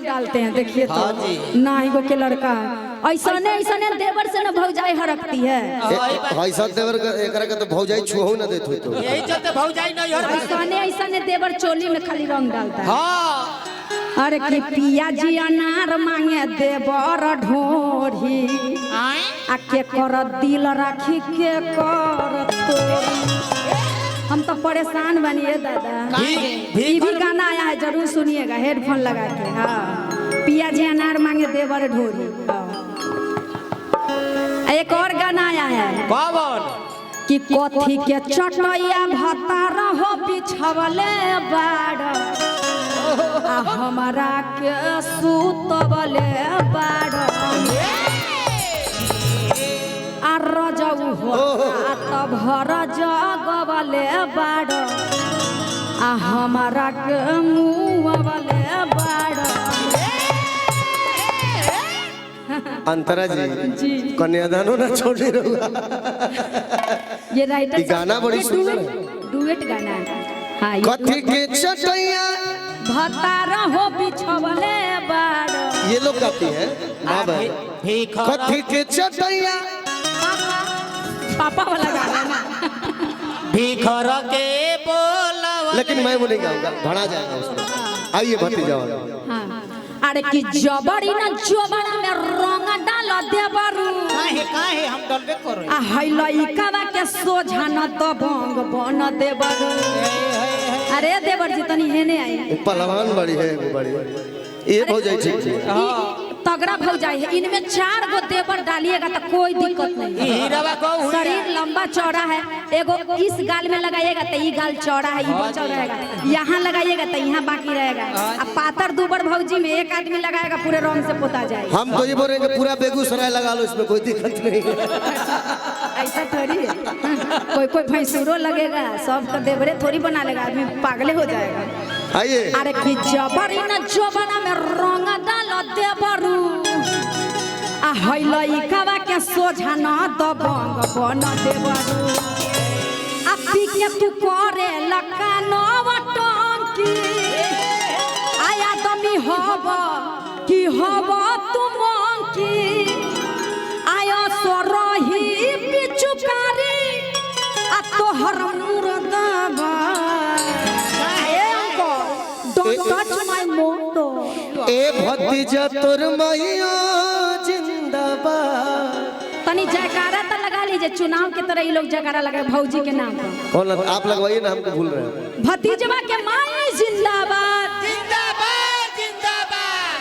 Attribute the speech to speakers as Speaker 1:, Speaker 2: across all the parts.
Speaker 1: डालते हैं देखिए तो ना ही के लड़का ऐसा देवर से न भौजाई हरकती है
Speaker 2: ऐसा देवर एकरा के तो भौजाई छुहो ना देत होई तो
Speaker 3: यही चलते भौजाई नहीं
Speaker 1: ऐसा देवर चोली में खाली रंग डालता है।
Speaker 3: हां
Speaker 1: अरे कि पिया जी अनार मांगे देवर ढोरी आ के कर दिल राखी के कर तोरी। हम तो परेशान बनिए दादा। ये भी गाना आया है जरूर सुनिएगा हेडफोन लगा के। हाँ पिया जी अनार मांगे देवर ढोरी। एक और गाना आया है
Speaker 3: कौन
Speaker 1: कि कथी के चटैया भतार हो बिछवले बाड़ आ हमारा के सुतवले बाड़ आ रजऊ हो तब हर जगवले बाड़ आ हमारा के मुँहवले बाड़।
Speaker 2: अंतरा जी कन्यादानो ना छोड़ी रहुआ।
Speaker 1: ये राइटर
Speaker 2: गाना बड़ी सुंदर है,
Speaker 1: डुएट गाना है। हाँ
Speaker 2: कथी के चटैया
Speaker 1: भतार हो बिछवले बाड़।
Speaker 2: ये लोग गाती हैं माँ बहन। कथी के चटैया
Speaker 1: पापा वाला गाना ना
Speaker 3: भिखर के बोलवा।
Speaker 2: लेकिन मैं वो नहीं गाऊंगा, भड़ा जाएगा उसमें। आइए भतीजा वाला।
Speaker 1: हाँ अरे कि जबरी ना जोबरा में रंग डाल देबरू
Speaker 3: काहे हम डलबे करो
Speaker 1: आ हइलइकावा के सोझा न दबंग बन देबरू। अरे देवर जी तनी हेने आई।
Speaker 2: पहलवान बड़ी है वो बड़ी ये भौजाई ठीक है
Speaker 1: तगड़ा भौजाई है। इनमें 4 गो देवर डालिएगा तो कोई दिक्कत नहीं।
Speaker 3: हीरावा को
Speaker 1: शरीर लंबा चौड़ा है। एगो इस गाल में लगाइएगा तो ये गाल चौड़ा है, ये चौड़ा रहेगा। यहाँ लगाइएगा तो यहाँ बाकी रहेगा। अब पातर दुबर भौजी में एक आदमी लगाएगा पूरे रंग से पोता जाएगा।
Speaker 2: हम तो ये बोल रहे हैं कि पूरा बेगूसराय लगा लो, इसमें कोई दिक्कत नहीं है।
Speaker 1: ऐसा थोड़ी है। कोई भैंसुरो लगेगा, सबका देवरे थोड़ी बना लेगा, आदमी पागले हो जाएगा।
Speaker 2: आइए
Speaker 1: अरे कि जबरी न जोबना में रंग डाल देबरू आ हइलइकावा के सोझा न दबंग बन देबरू। आ पी के तू करे लकानव टंकी आया दमी हब कि हब तू मंकी आया सोरही पिचुकारी आ तोहर मुर्दाबा। Don't touch my motor.
Speaker 2: ए भतीजा तोर मैया जिंदाबाद।
Speaker 1: तनी जयकारा तो लगा लीजिए, चुनाव के तरह ये लोग जयकारा लगाए भौजी के नाम पर।
Speaker 2: कौन आप लगवाइए ना, हमको भूल रहे हैं।
Speaker 1: भतीजवा के माई जिंदाबाद
Speaker 3: जिंदाबाद जिंदाबाद।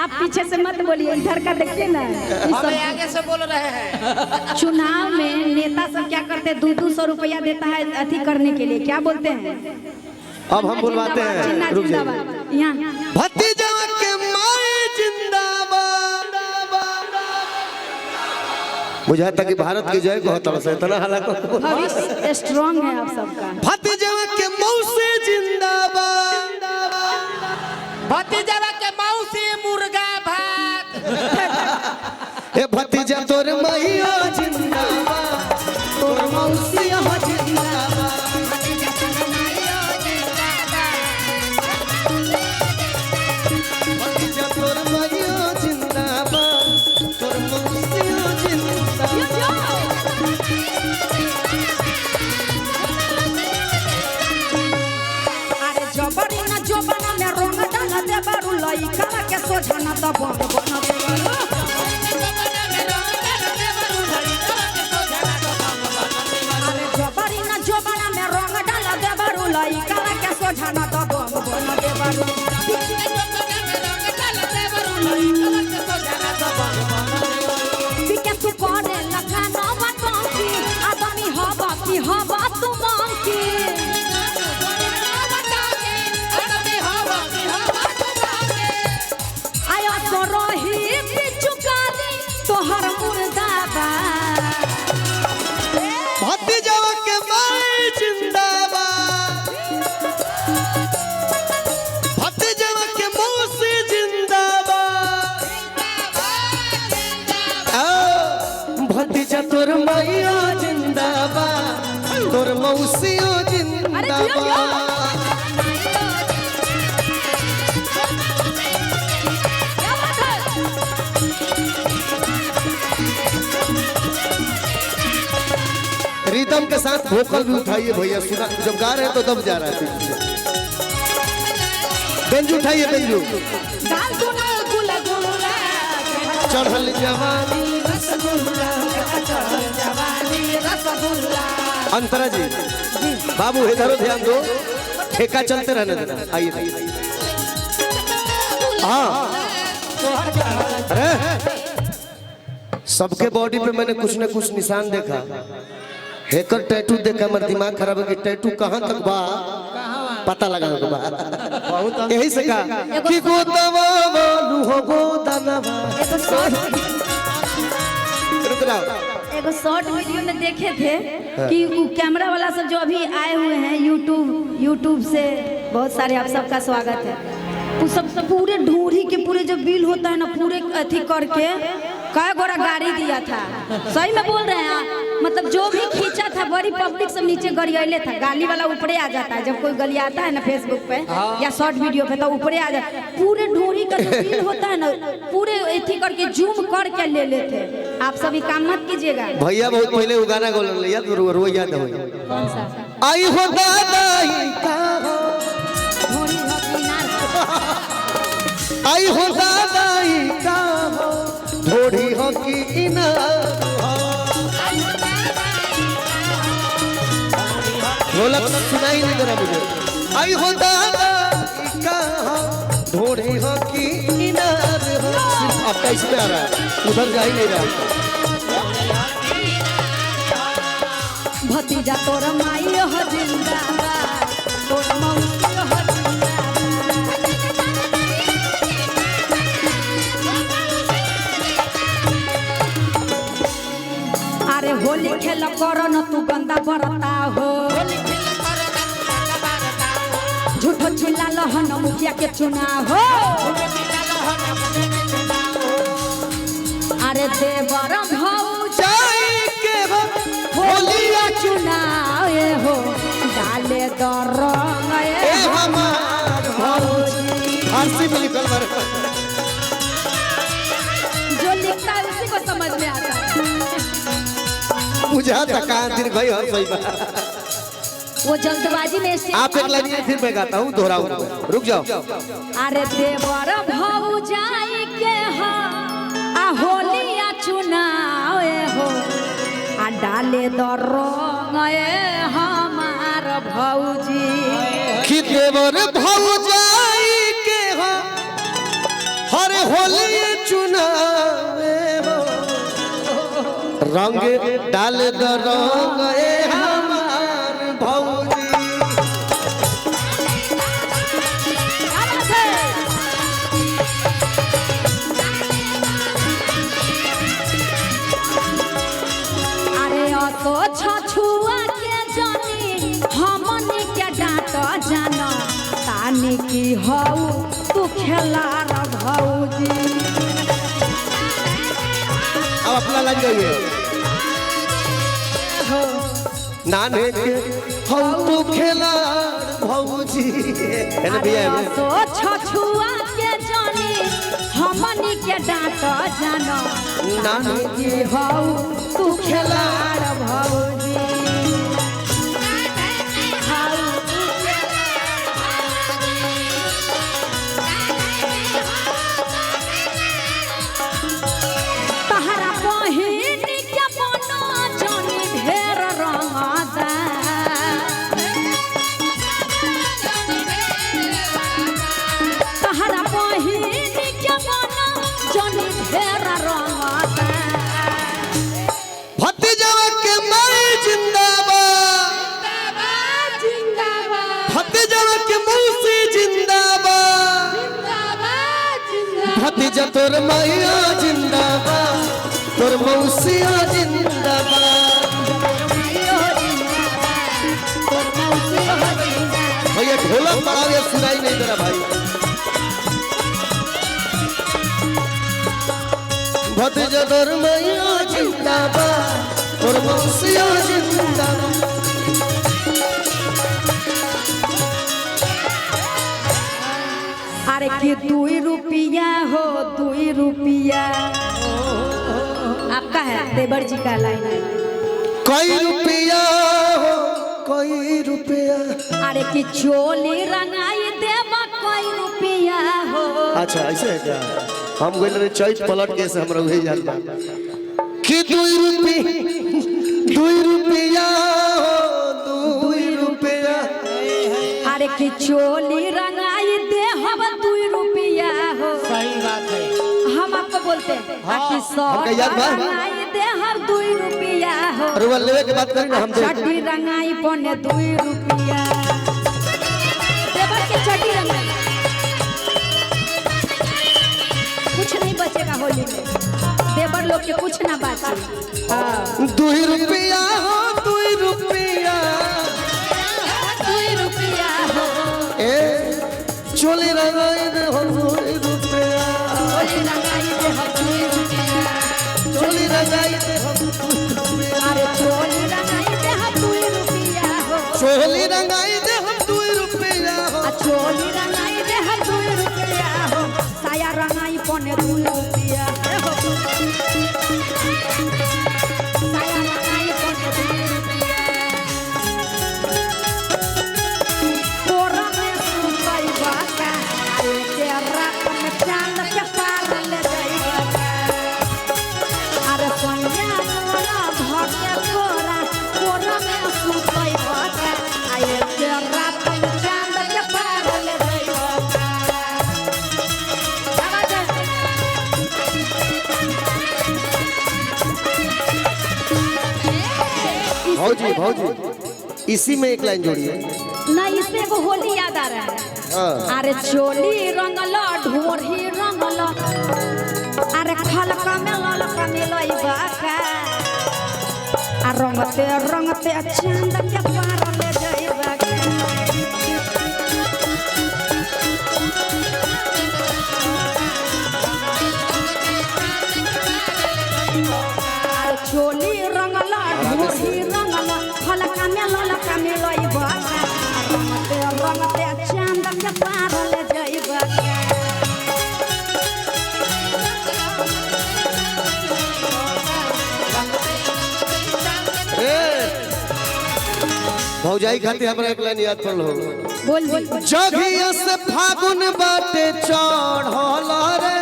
Speaker 1: आप पीछे से मत बोलिए, इधर का देखिए ना।
Speaker 3: हम आगे से बोल रहे हैं।
Speaker 1: चुनाव में नेता सब क्या करते हैं, 200 रुपया देता है अति करने के लिए, क्या बोलते हैं?
Speaker 2: अब हम बुलवाते हैं, रुक जाइए।
Speaker 1: यहाँ
Speaker 2: भतीजा के माई जिंदाबाद। मुझे तक भारत की जय को होता है इतना हालांकि
Speaker 1: भविष्य स्ट्रांग है आप सबका।
Speaker 2: भतीजा के मौसी जिंदाबाद।
Speaker 3: भतीजा के मौसी मुर्गा भात।
Speaker 2: ए भतीजा तोर मैया जिंदाबाद, तोर मौसी हो जिंदाबाद। लइका के सोझा न दबंग बन देबरू। अरे जबरी न जोबना में रंग डाल देबरू, लइका के सोझा न दबंग बन देबरू। बिके तू करे लकानव टंकी आदमी हब कि हब तू मंकी। तोहर मुर्दाबाद। भतीजा के माई जिंदाबाद, भतीजा के मौसी जिंदाबाद। भतीजा तोर मैया जिंदाबाद, तोर मौसी जिंदाबाद।
Speaker 4: रिदम के साथ वोकल भी उठाइए भैया, सुना जब गा रहे हैं तो दब जा रहा है। बेंजू उठाइए, बेंजू।
Speaker 2: गाल सुना गुलगुला
Speaker 4: चढ़ल जवानी
Speaker 2: रसगुल्ला, चढ़ल जवानी रसगुल्ला।
Speaker 4: अंतरा जी बाबू इधर ध्यान दो, ठेका चलते रहने देना। आइए हाँ, अरे सबके बॉडी पे मैंने कुछ न कुछ निशान देखा। हेकर टैटू देखा, मेरा दिमाग खराब है कि टैटू कहाँ तक बा पता लगा के बा। यही से कहा कि गोदवा बोलू हो गोदनवा। रुक जाओ,
Speaker 1: एगो शॉर्ट वीडियो में देखे थे कि वो कैमरा वाला सब जो अभी आए हुए हैं यूट्यूब से, बहुत सारे आप सबका स्वागत है। वो सब पूरे ढूंढी के पूरे जो बिल होता है ना, पूरे अथी करके कई गोरा गाड़ी दिया था। सही में बोल रहे हैं, मतलब जो भी खींचा था बड़ी पब्लिक सब नीचे गरियाले था। गाली वाला ऊपरे आ जाता है जब कोई गलियाता है ना फेसबुक पे या शॉर्ट वीडियो पे, तो ऊपरे आ जाता है। पूरे ढूंढी का जो बिल होता है ना, पूरे अथी करके जूम करके ले लेते। आप सभी काम मत कीजिएगा।
Speaker 4: भैया बहुत पहले वो गाना बोल लिया तो रो याद हो।
Speaker 1: कौन सा?
Speaker 4: आई हो दादा आई हो दादा का हो, थोड़ी हो कि ढोलक सुनाई नहीं दे रहा मुझे। आई हो दादा का हो, थोड़ी हो कि आपका इसमें आ रहा है, उधर जा ही नहीं रहा।
Speaker 1: भतीजा तोर माई हो जिंदाबाद, तोर मौसी हो जिंदाबाद। अरे होली खेल करो न तू गंदा बरता हो, झूठो चिल्ला लहन मुखिया के चुनाव हो। अरे देवर भौजाई के होलिया चुनाव हो, डाले दो रंग ए हमार भौजी।
Speaker 4: फारसी में लिखल बार
Speaker 1: जो लिखता है उसी को समझ में आता है।
Speaker 4: मुझे थकान दिन भाई हर सही बात।
Speaker 1: वो जल्दबाजी में से
Speaker 4: आप एक लाइन फिर मैं गाता हूँ, दोहराऊंगा, रुक जाओ।
Speaker 1: अरे देवर भौजाई के हा आ होलिया चुनाव हो, आ डाले दो रंग ए हमार भौजी।
Speaker 4: कि देवर भौजाई के हो हर होली चुनावे हो, रंग डाल दो रंग ए हमार भौजी।
Speaker 1: अरे तो छछुआ के जानी हमनी के डांट जाना, तानी की हऊ तू खेलार भौजी।
Speaker 4: अब अपना लग जाइए। नाने के हम तो खेला भौजी है ना भैया।
Speaker 1: तो छछुआ के जानी हमनी के डांट जाना,
Speaker 4: नाने
Speaker 1: की हऊ तू खेलार भौजी। तहरा बहिन के मनो जानी ढेर रंगदा, तहरा बहिन के मनो जानी ढेर रंगदा।
Speaker 4: भतीजवा के माई जिंदाबाद, भतीजवा के मौसी जिंदाबाद, भतीजा तोर मैया जिंदाबाद, तोर मौसिया जिंदाबाद। भैया ढोलक बड़ाओ, ये सुनाई नहीं दे रहा भाई। भतीजा तोर मैया जिंदाबाद, तोर मौसिया जिंदाबाद।
Speaker 1: अरे कि 2 रुपया हो 2 रुपया, आपका है देवर जी का लाइन है।
Speaker 4: कोई रुपया हो कोई रुपया।
Speaker 1: अरे कि चोली रंगाई देवा कोई रुपया हो।
Speaker 4: अच्छा ऐसे है क्या? हम गए रे चैत पलट के से हमरा वही याद बा कि 2 रुपया हो 2 रुपया।
Speaker 1: अरे कि चोली रंगाई दे हम 2 रुपया हो।
Speaker 3: सही बात है।
Speaker 1: हम आपको बोलते हैं कि
Speaker 4: हमका याद बा?
Speaker 1: रंगाई दे हम 2 रुपया हो।
Speaker 4: अरे वो लेवे के बात करी ना हम दे।
Speaker 1: चड्डी रंगाई पौने 2 रुपया। देवर के चड्डी रंगाई कुछ नहीं बचेगा होली में। देवर लोग के कुछ ना बचे।
Speaker 4: 2 रुपया हो 2 रुपया।
Speaker 1: 2 रुपया हो।
Speaker 4: ए चोली रंगाई दे हो 2 रुपया।
Speaker 1: चोली रंगाई दे हम 2 रुपया।
Speaker 4: चोली रंगाई दे हो 2 रुपया।
Speaker 1: अरे चोली रंगाई दे हम 2 रुपया हो।
Speaker 4: चोली रंगाई दे हम 2 रुपया हो।
Speaker 1: चोली रंगाई दे हम 2 रुपया हो। साया रंगाई पौने 2 रुपया हो। साया रंगाई पौने 2 रुपया। तोरा में सुतई बाका के रात में चांद के पार ले जाइबा। अरे सोनिया मोरा भके तोरा में सुतई बाका के रात में चांद के पार ले जाइबा।
Speaker 4: भौजी भौजी इसी में एक लाइन जोड़िए।
Speaker 1: नहीं इसमें वो होली याद आ रहा है।
Speaker 4: हाँ।
Speaker 1: अरे चोली रंगला ढोरी रंगला अरे खलका में ललका में लइबा का आ रंगते रंगते चांद के पार ले जाइबा का। अरे चोली रंगला ढोरी रंगला खलका में ललका में लइबा का रंगते रंगते चांद के पार ले जाइबा का।
Speaker 4: भौजाई खातिर हमरा एक लाइन याद पड़ल हो।
Speaker 1: बोल
Speaker 4: जगिया से फागुन बाटे चढ़ल रे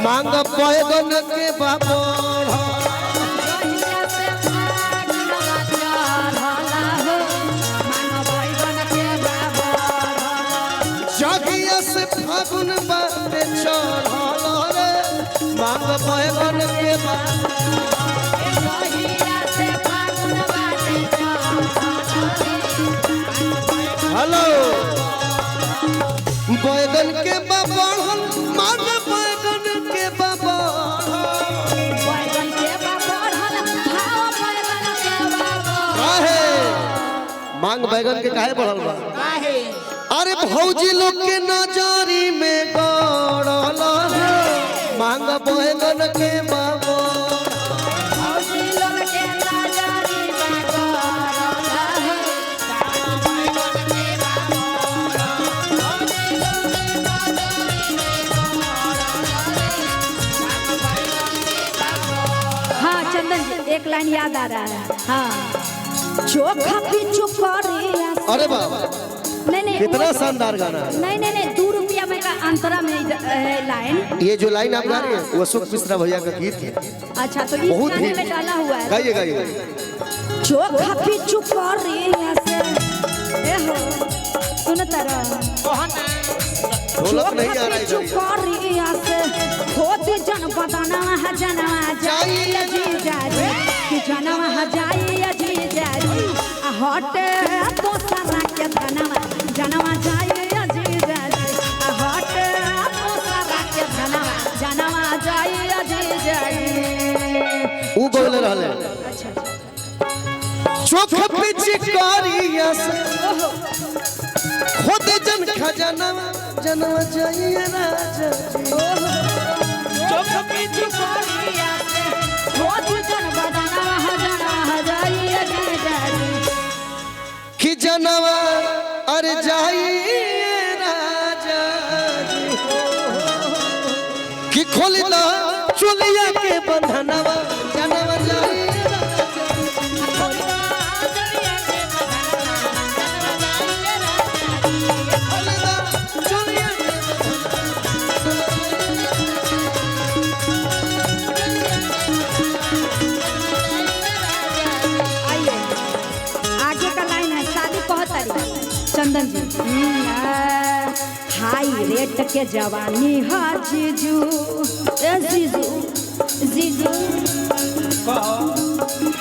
Speaker 4: मांग पैगन के बाबड़। जगिया से फागुन बाटे चढ़ल रे मांग पैगन के बाबड़। हेलो बैगन के बाबड़ मांग बैगन के बाबड़। काहे मांग बैगन के काहे बढ़ल बा?
Speaker 3: काहे?
Speaker 4: अरे भौजी लोग के नजरी में गड़ल रे मांग बैगन के बाबड़।
Speaker 1: हाँ चंदन जी एक लाइन याद आ रहा है। हाँ चोखा पिचू करिया।
Speaker 4: अरे बाबा
Speaker 1: नहीं
Speaker 4: कितना शानदार गाना है।
Speaker 1: नहीं 2 रुपया में का अंतरा में है लाइन।
Speaker 4: ये जो लाइन आप गा रहे हैं वो अशोक मिश्रा भैया का गीत है।
Speaker 1: अच्छा तो इस
Speaker 4: बहुत
Speaker 1: गाने
Speaker 4: ही
Speaker 1: में डाला हुआ है।
Speaker 4: गाइए गाइए।
Speaker 1: चोखा पिचू करिया से ए हो सुन तारा
Speaker 4: ढोलक नहीं आ रहा है इधर।
Speaker 1: करिया से खोदी जन बदना है जनवा जाई जी जाई कि जनवा है जाई जी जाई आ हटे तो सारा के जनवा जनवा जाई जी जाई आ हटे तो सारा के जनवा जाई जी जाई।
Speaker 4: ऊ बोल रहले चोख पिच करिया से खुद जन खजानवा जनवा जाइए राजा
Speaker 1: चोख पिचू करिया से खोदी जन बदना है जनवा जाई जी जाई
Speaker 4: कि जनवा अरे जाइए राजा कि खोली दो चुलिया के बंधनवा जनवा जाइए राजा
Speaker 1: चंदन जी हाई रेट के जवानी है जीजू ए जीजू जीजू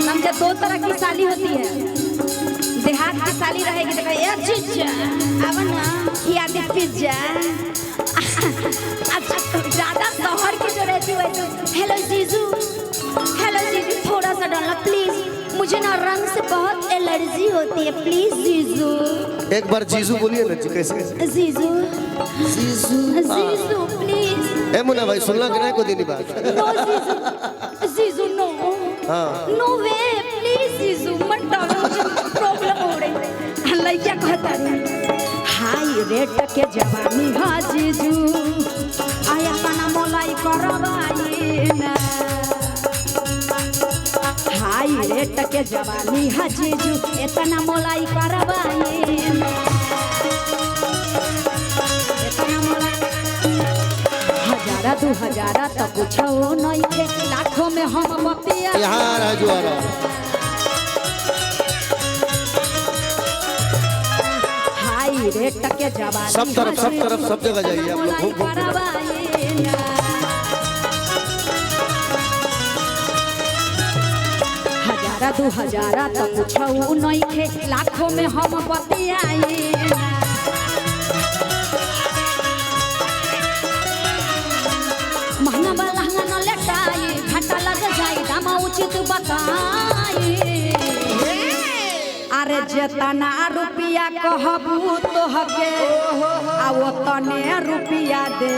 Speaker 1: समझे दो तरह की साली होती है देहात की साली रहेगी तो कहे जीजा अब ना खिया दे पिज्जा अच्छा तो ज्यादा शहर की जो रहती है हेलो जीजू थोड़ा सा डालना प्लीज मुझे ना रंग से बहुत एलर्जी होती है प्लीज जीजू
Speaker 4: एक बार जीजू बोलिए ना जी कैसे
Speaker 1: जीजू प्लीज
Speaker 4: ए मुन्ना भाई सुनला कि नहीं को देनी बात
Speaker 1: नो जीजू नो
Speaker 4: हाँ
Speaker 1: नो वे प्लीज जीजू मत डालो मुझे प्रॉब्लम हो रही है लइया कहता है हाई रेट के जवानी हा जीजू आया तना मोलाई करवाई ना हाई रेट के जवानी हा जीजू इतना मोलाई करवाई ना इतना मोलाई 1000 2000 तक कुछ नहीं थे लाखों में हम बतिया
Speaker 4: यहाँ राजू आ रहा
Speaker 1: हाई रेट के जवानी
Speaker 4: सब तरफ सब जगह जाइए आप लोग घूम घूम के
Speaker 1: 1000 2000 तक कुछ नहीं थे लाखों में हम बतियाए महंगा वाला न लेटाई घाटा लग जाई दाम उचित बताई अरे जेतना रुपया कहबू तो हके आ ओतने रुपया दे